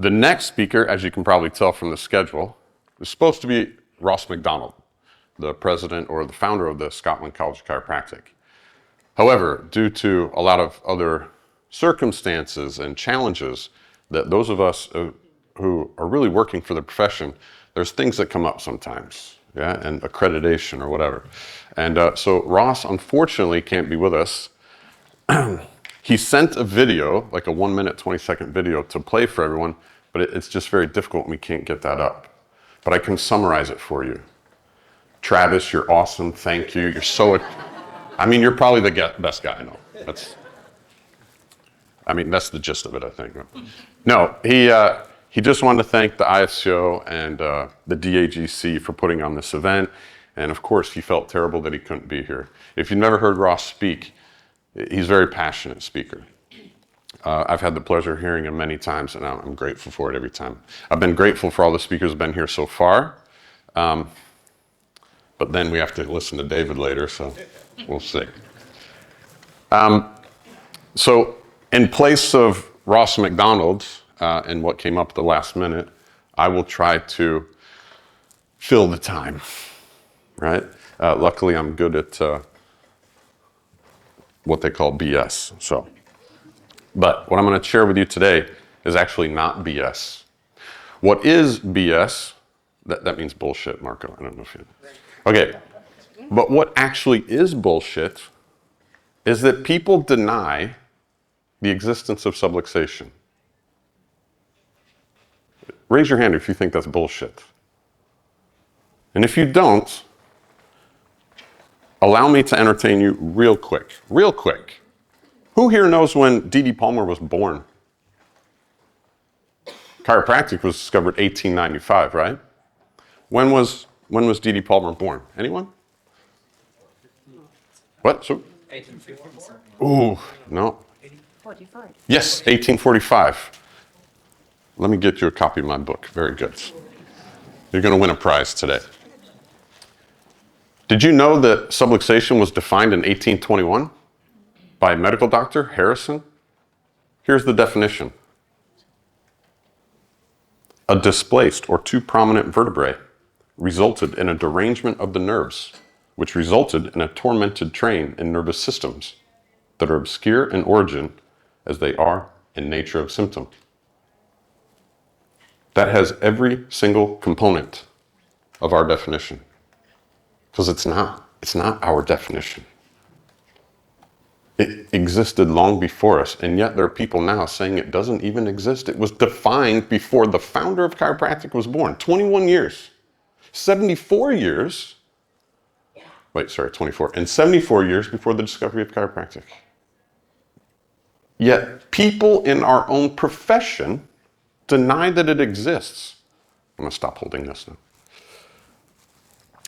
The next speaker, as you can probably tell from the schedule, is supposed to be Ross MacDonald, the president or the founder of the Scotland College of Chiropraktic. However, due to a lot of other circumstances and challenges that those of us who are really working for the profession, there's things that come up sometimes, yeah, and accreditation or whatever. And so Ross unfortunately can't be with us. He sent a video, like a 1 minute, 20-second video to play for everyone, but it's just very difficult and we can't get that up. But I can summarize it for you. Travis, you're awesome. Thank you. You're so, I mean, you're probably the best guy I know. That's the gist of it, I think. No, he just wanted to thank the IFCO and the DAGC for putting on this event. And of course, he felt terrible that he couldn't be here. If you've never heard Ross speak, he's a very passionate speaker. I've had the pleasure of hearing him many times, and I'm grateful for it every time. I've been grateful for all the speakers who've been here so far, but then we have to listen to David later, so we'll see. So in place of Ross MacDonald and what came up at the last minute, I will try to fill the time, right? Luckily, I'm good at what they call BS, so. But what I'm going to share with you today is actually not BS. What is BS? That means bullshit, Marco. I don't know if you... Okay. But what actually is bullshit is that people deny the existence of subluxation. Raise your hand if you think that's bullshit. And if you don't, allow me to entertain you real quick. Real quick. Who here knows when D.D. Palmer was born? Chiropraktic was discovered 1895, right? When was D.D. Palmer born? Anyone? What? So? 1854. Ooh, no. 45. Yes, 1845. Let me get you a copy of my book. Very good. You're going to win a prize today. Did you know that subluxation was defined in 1821? By medical doctor Harrison? Here's the definition. A displaced or too prominent vertebrae resulted in a derangement of the nerves, which resulted in a tormented train in nervous systems that are obscure in origin as they are in nature of symptom. That has every single component of our definition. Because it's not our definition. It existed long before us, and yet there are people now saying it doesn't even exist. It was defined before the founder of chiropractic was born. 21 years. 74 years. Wait, sorry, 24. And 74 years before the discovery of chiropractic. Yet people in our own profession deny that it exists. I'm going to stop holding this now.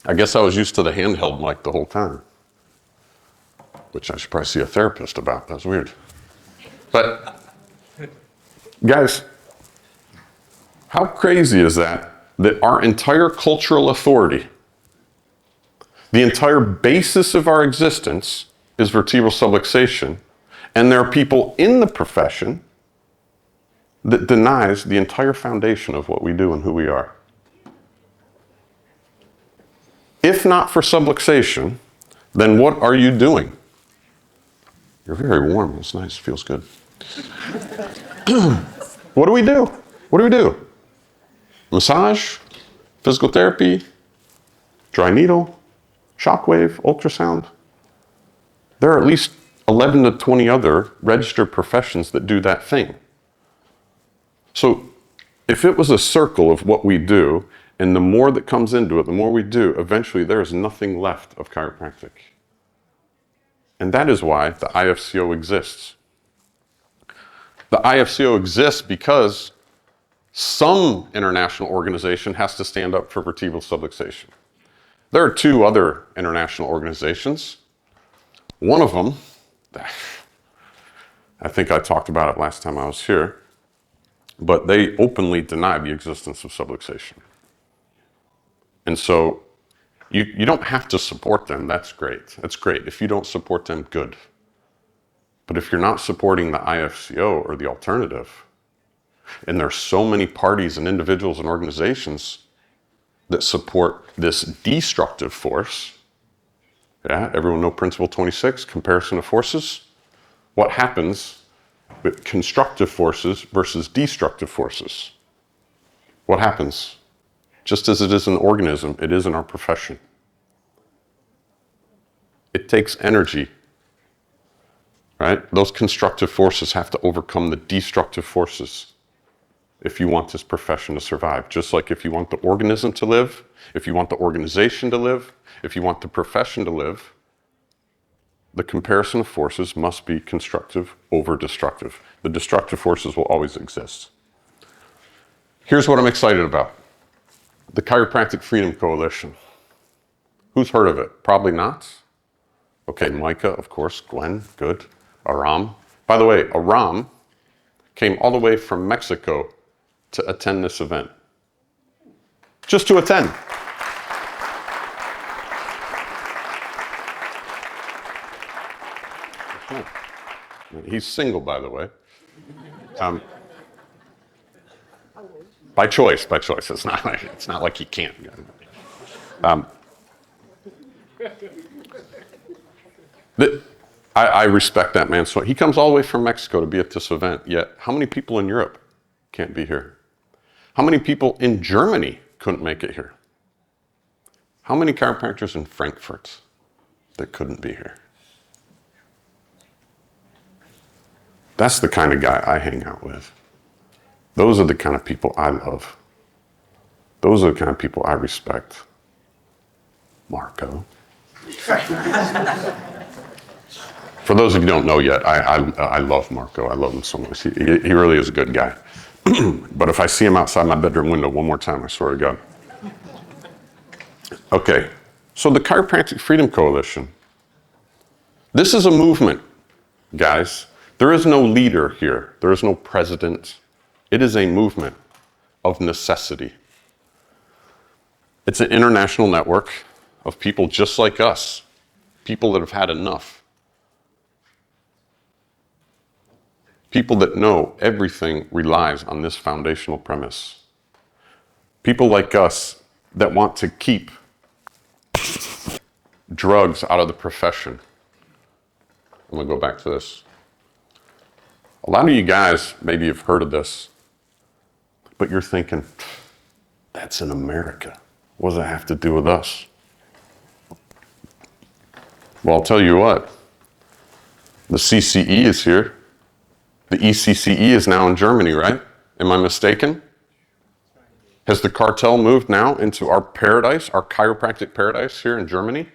I guess I was used to the handheld mic the whole time, which I should probably see a therapist about. That's weird. But, guys, how crazy is that our entire cultural authority, the entire basis of our existence is vertebral subluxation, and there are people in the profession that denies the entire foundation of what we do and who we are. If not for subluxation, then what are you doing? You're very warm. It's nice. Feels good. What do we do? What do we do? Massage, physical therapy, dry needle, shockwave, ultrasound. There are at least 11 to 20 other registered professions that do that thing. So if it was a circle of what we do, and the more that comes into it, the more we do, eventually there is nothing left of chiropractic. And that is why the IFCO exists. The IFCO exists because some international organization has to stand up for vertebral subluxation. There are two other international organizations. One of them, I think I talked about it last time I was here, but they openly deny the existence of subluxation. And so you don't have to support them. That's great. That's great. If you don't support them, good. But if you're not supporting the IFCO or the alternative, And there's so many parties and individuals and organizations that support this destructive force. Yeah, everyone know Principle 26, comparison of forces? What happens with constructive forces versus destructive forces? What happens? Just as it is in the organism, it is in our profession. It takes energy, right? Those constructive forces have to overcome the destructive forces if you want this profession to survive. Just like if you want the organism to live, if you want the organization to live, if you want the profession to live, the comparison of forces must be constructive over destructive. The destructive forces will always exist. Here's what I'm excited about. The Chiropraktic Freedom Coalition. Who's heard of it? Probably not. Okay, Micah, of course, Gwen, good. Aram. By the way, Aram came all the way from Mexico to attend this event. Just to attend. He's single, by the way. By choice. It's not like he can't. I respect that man. So he comes all the way from Mexico to be at this event. Yet, how many people in Europe can't be here? How many people in Germany couldn't make it here? How many chiropractors in Frankfurt that couldn't be here? That's the kind of guy I hang out with. Those are the kind of people I love. Those are the kind of people I respect. Marco. For those of you who don't know yet, I love Marco. I love him so much. He really is a good guy. But if I see him outside my bedroom window one more time, I swear to God. Okay, so the Chiropraktic Freedom Coalition. This is a movement, guys. There is no leader here. There is no president. It is a movement of necessity. It's an international network of people just like us, people that have had enough. People that know everything relies on this foundational premise. People like us that want to keep drugs out of the profession. I'm going to go back to this. A lot of you guys maybe have heard of this, but you're thinking, that's in America. What does that have to do with us? Well, I'll tell you what. The CCE is here. The ECCE is now in Germany, right? Am I mistaken? Has the cartel moved now into our paradise, our chiropractic paradise here in Germany,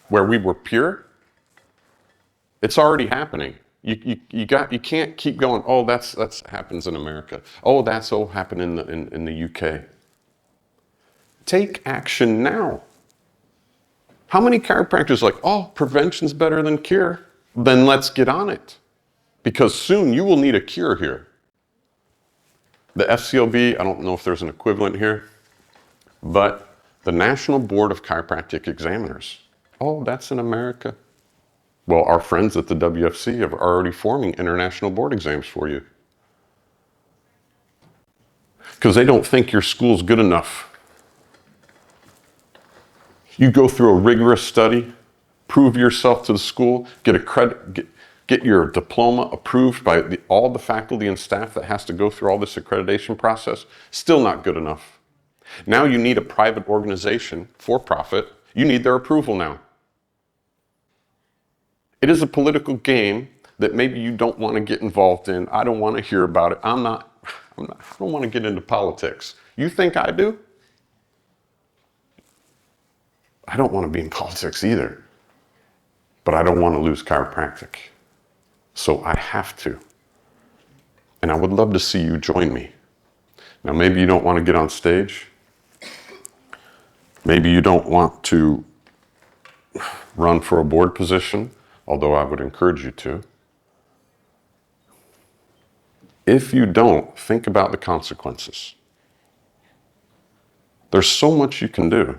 where we were pure? It's already happening. You can't keep going, oh, that's happens in America. Oh, that's happened in the UK. Take action now. How many chiropractors are like, oh, prevention's better than cure? Then let's get on it. Because soon you will need a cure here. The FCLB, I don't know if there's an equivalent here, but the National Board of Chiropractic Examiners. Oh, that's in America. Well, our friends at the WFC are already forming international board exams for you. Because they don't think your school's good enough. You go through a rigorous study, prove yourself to the school, get your diploma approved by all the faculty and staff that has to go through all this accreditation process. Still not good enough. Now you need a private organization, for profit. You need their approval now. It is a political game that maybe you don't want to get involved in. I don't want to hear about it. I don't want to get into politics. You think I do? I don't want to be in politics either. But I don't want to lose chiropractic. So I have to. And I would love to see you join me. Now, maybe you don't want to get on stage. Maybe you don't want to run for a board position, although I would encourage you to. If you don't, think about the consequences. There's so much you can do.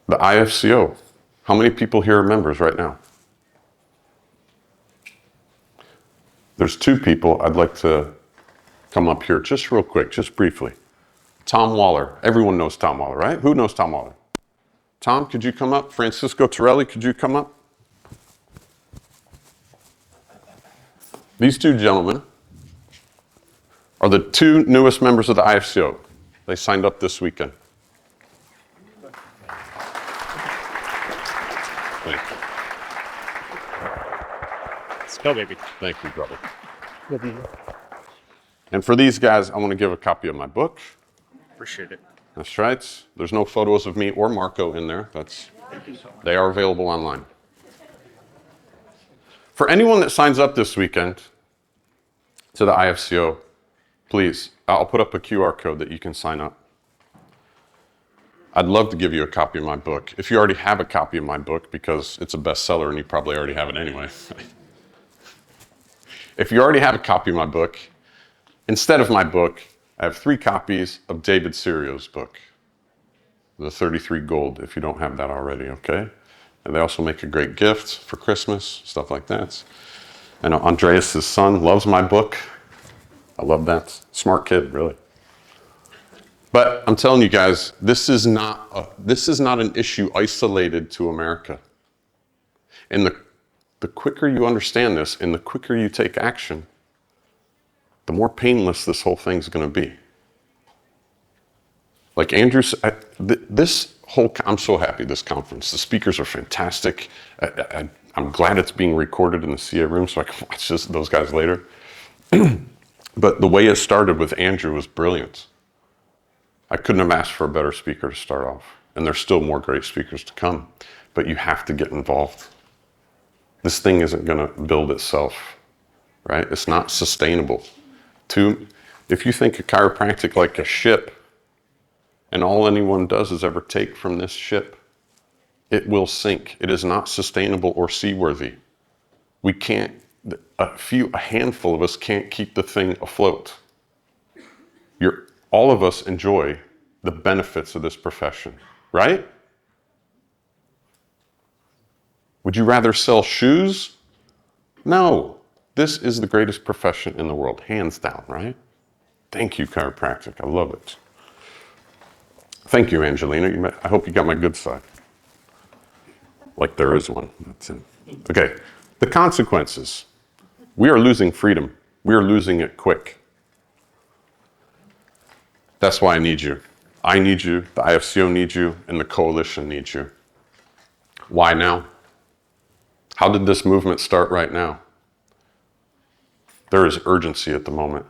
The IFCO, how many people here are members right now? There's two people I'd like to come up here just real quick, just briefly. Tom Waller. Everyone knows Tom Waller, right? Who knows Tom Waller? Tom, could you come up? Francisco Torelli, could you come up? These two gentlemen are the two newest members of the IFCO. They signed up this weekend. Thank you. Let's go, baby. Thank you, brother. Good to be here. And for these guys, I want to give a copy of my book. Appreciate it. That's right. There's no photos of me or Marco in there. They are available online. For anyone that signs up this weekend to the IFCO, please, I'll put up a QR code that you can sign up. I'd love to give you a copy of my book. If you already have a copy of my book, because it's a bestseller and you probably already have it anyway. If you already have a copy of my book, instead of my book, I have 3 copies of David Serio's book, The 33 Gold, if you don't have that already, okay? And they also make a great gift for Christmas, stuff like that. I know Andreas' son loves my book. I love that. Smart kid, really. But I'm telling you guys, this is not an issue isolated to America. And the quicker you understand this and the quicker you take action, the more painless this whole thing's going to be. Like Andrew said, I'm so happy this conference. The speakers are fantastic. I'm glad it's being recorded in the CA room so I can watch those guys later. But the way it started with Andrew was brilliant. I couldn't have asked for a better speaker to start off. And there's still more great speakers to come. But you have to get involved. This thing isn't going to build itself, right? It's not sustainable. If you think of chiropractic like a ship, and all anyone does is ever take from this ship, it will sink. It is not sustainable or seaworthy. We can't, a handful of us can't keep the thing afloat. All of us enjoy the benefits of this profession, right? Would you rather sell shoes? No. This is the greatest profession in the world, hands down, right? Thank you, chiropractic. I love it. Thank you, Angelina. I hope you got my good side. Like there is one. That's it. Okay, the consequences. We are losing freedom. We are losing it quick. That's why I need you. I need you, the IFCO needs you, and the coalition needs you. Why now? How did this movement start right now? There is urgency at the moment.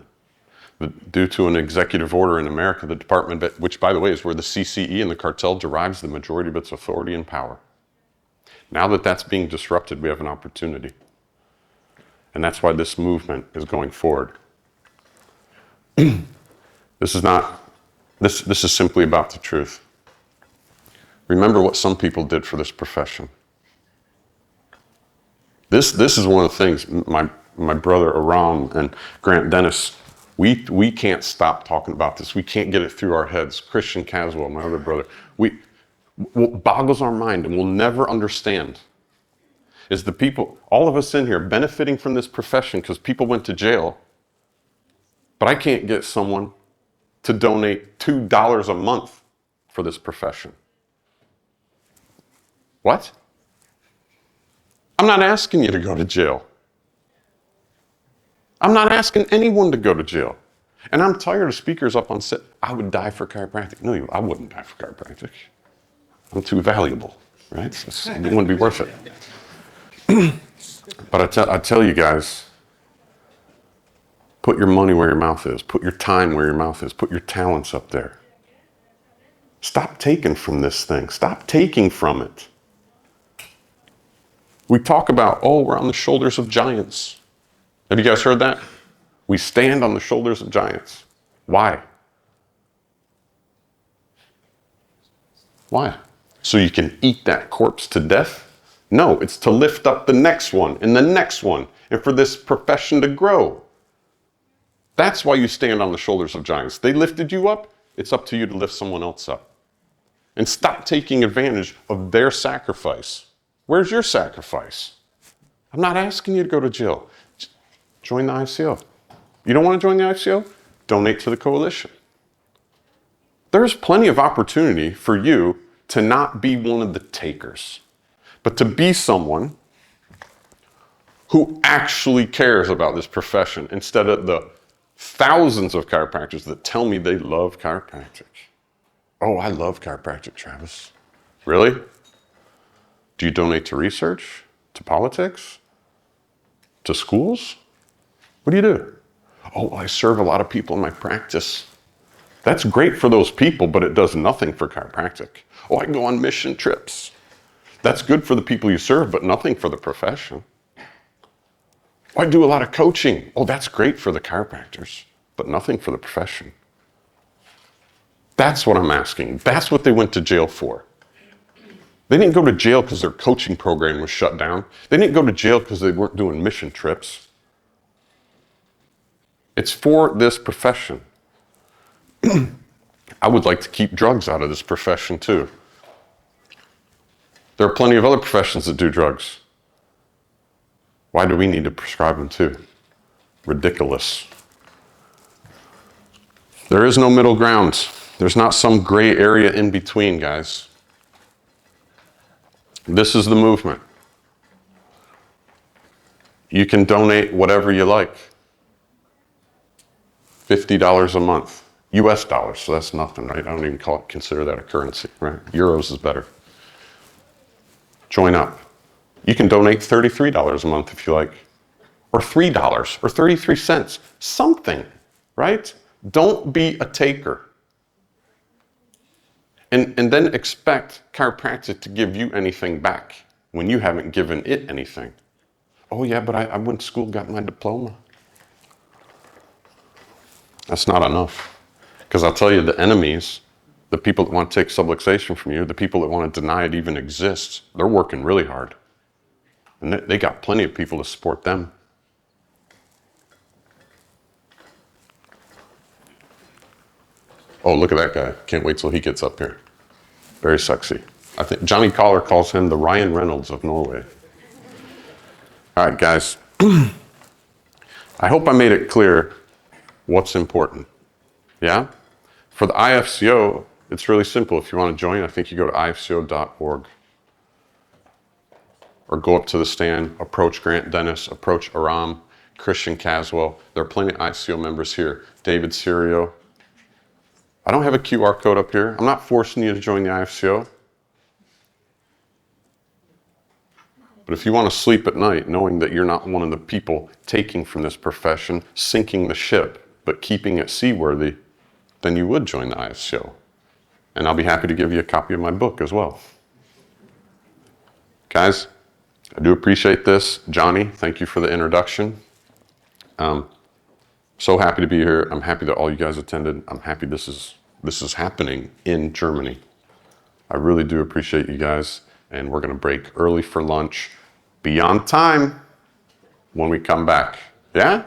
Due to an executive order in America, the Department, which by the way is where the CCE and the cartel derives the majority of its authority and power. Now that that's being disrupted, we have an opportunity. And that's why this movement is going forward. This is simply about the truth. Remember what some people did for this profession. This is one of the things my brother Aram and Grant Dennis, we can't stop talking about this. We can't get it through our heads. Christian Caswell, my other brother, what boggles our mind and we'll never understand is the people, all of us in here benefiting from this profession because people went to jail, but I can't get someone to donate $2 a month for this profession. What? I'm not asking you to go to jail. I'm not asking anyone to go to jail. And I'm tired of speakers up on set. I would die for chiropractic. No, I wouldn't die for chiropractic. I'm too valuable, right? It wouldn't be worth it. But I tell you guys, put your money where your mouth is. Put your time where your mouth is. Put your talents up there. Stop taking from this thing. Stop taking from it. We talk about, we're on the shoulders of giants. Have you guys heard that? We stand on the shoulders of giants. Why? Why? So you can eat that corpse to death? No, it's to lift up the next one and the next one, and for this profession to grow. That's why you stand on the shoulders of giants. They lifted you up, it's up to you to lift someone else up. And stop taking advantage of their sacrifice. Where's your sacrifice? I'm not asking you to go to jail. Join the IFCO. You don't want to join the IFCO? donate to the coalition. There's plenty of opportunity for you to not be one of the takers, but to be someone who actually cares about this profession instead of the thousands of chiropractors that tell me they love chiropractic. Oh, I love chiropractic, Travis. Really? Do you donate to research, to politics, to schools? What do you do? Oh, I serve a lot of people in my practice. That's great for those people, but it does nothing for chiropractic. Oh, I go on mission trips. That's good for the people you serve, but nothing for the profession. Oh, I do a lot of coaching. Oh, that's great for the chiropractors, but nothing for the profession. That's what I'm asking. That's what they went to jail for. They didn't go to jail because their coaching program was shut down. They didn't go to jail because they weren't doing mission trips. It's for this profession. I would like to keep drugs out of this profession too. There are plenty of other professions that do drugs. Why do we need to prescribe them too? Ridiculous. There is no middle ground. There's not some gray area in between, guys. This is the movement. You can donate whatever you like. $50 a month. US dollars, so that's nothing, right? I don't even consider that a currency, right? Euros is better. Join up. You can donate $33 a month if you like, or $3, or 33 cents, something, right? Don't be a taker. And then expect chiropractic to give you anything back when you haven't given it anything. Oh yeah, but I went to school, got my diploma. That's not enough. Because I'll tell you, the enemies, the people that want to take subluxation from you, the people that want to deny it even exists, they're working really hard. And they got plenty of people to support them. Oh, look at that guy. Can't wait till he gets up here. Very sexy. I think Johnny Collar calls him the Ryan Reynolds of Norway. All right, guys. I hope I made it clear what's important. Yeah? For the IFCO, it's really simple. If you want to join, I think you go to ifco.org. Or go up to the stand, approach Grant Dennis, approach Aram, Christian Caswell. There are plenty of IFCO members here. David Serio. I don't have a QR code up here. I'm not forcing you to join the IFCO. But if you want to sleep at night knowing that you're not one of the people taking from this profession, sinking the ship, but keeping it seaworthy, then you would join the IFCO. And I'll be happy to give you a copy of my book as well. Guys, I do appreciate this. Johnny, thank you for the introduction. So happy to be here. I'm happy that all you guys attended. I'm happy this is happening in Germany. I really do appreciate you guys. And we're going to break early for lunch. Be on time when we come back. Yeah?